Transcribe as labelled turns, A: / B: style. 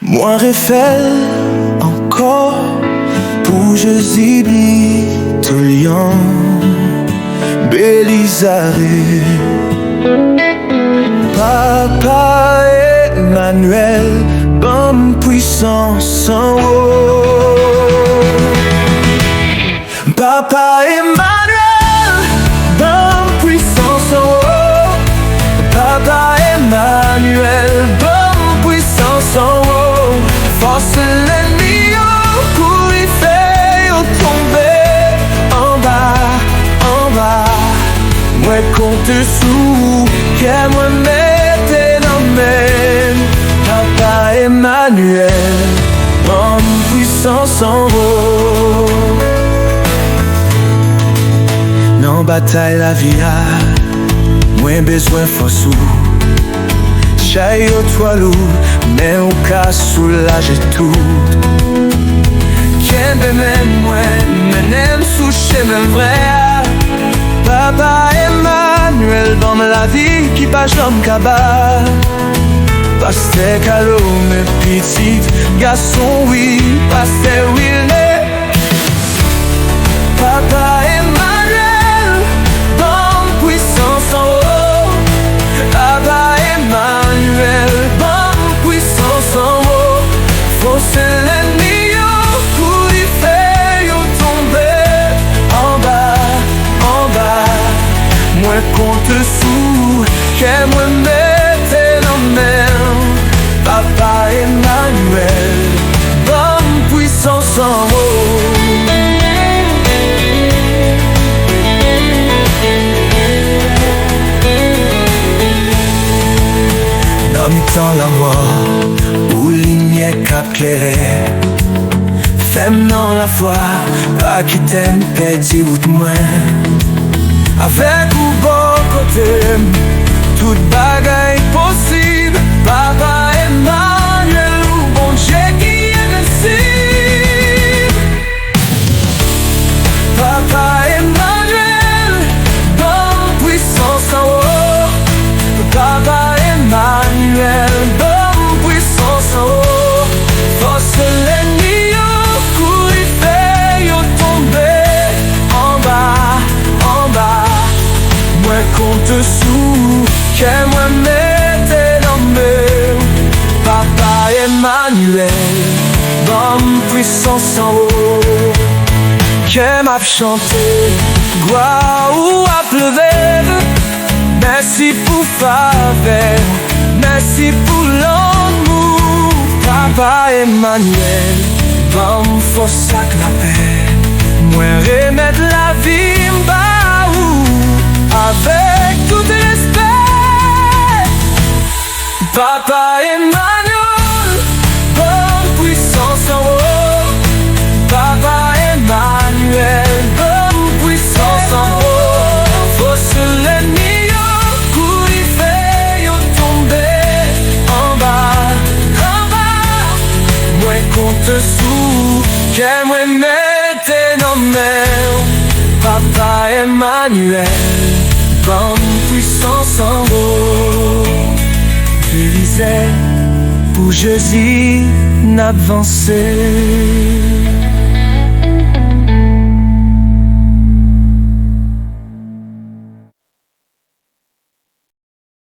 A: Moi refel encore pour je zibli tout lion Bélizaré Papa Emmanuel bonne puissance en haut Papa Emmanuel bonne puissance en haut Papa Emmanuel bonne puissance en haut force l'ennemi pour y faire tomber en bas moi compte sous que moi mette dans mes Papa Emmanuel bonne puissance en haut non bataille la vie moins besoin force Chaille au toit lourd, mais au cas soulager tout. Qu'un de même moi, m'aime sous chemin vrai. Papa Emmanuel dans la vie qui pas jamais cabal. Pasteur Calo, mes petits garçons, oui, pasteur Willet. Papa Emmanuel, bonne puissance en haut. Papa Emmanuel, bonne puissance en haut. Force l'ennemi pour y faire tomber en bas. Moi compte sous, que moi mette dans main. Papa Emmanuel, bonne puissance en haut. Dans la mort, où lumière cap clairé femme dans la foi, pas qui t'aime, perdu ou de moins avec ou bon côté, toute bagaille possible Papa Emmanuel, ou bon Dieu qui est invincible Papa Emmanuel, bonne puissance en haut Papa Emmanuel, bonne puissance en haut. Force l'ennemi pour y faire tomber en bas. Moi compte sous, que moi mette dans mes Papa Emmanuel, bonne puissance en haut. Que m'a chanté, gloire ou à pleurer. Merci pour faveur, merci pour l'amour Papa Emmanuel, bonne force à la paix moi remettre la vie m'bas avec tout respect Papa Emmanuel, bonne puissance en haut Papa Emmanuel, bonne puissance en haut force l'ennemi compte sous, que moi mette dans mes Papa Emmanuel, bonne puissance en haut. Je disais, pour Jésus n'avancer.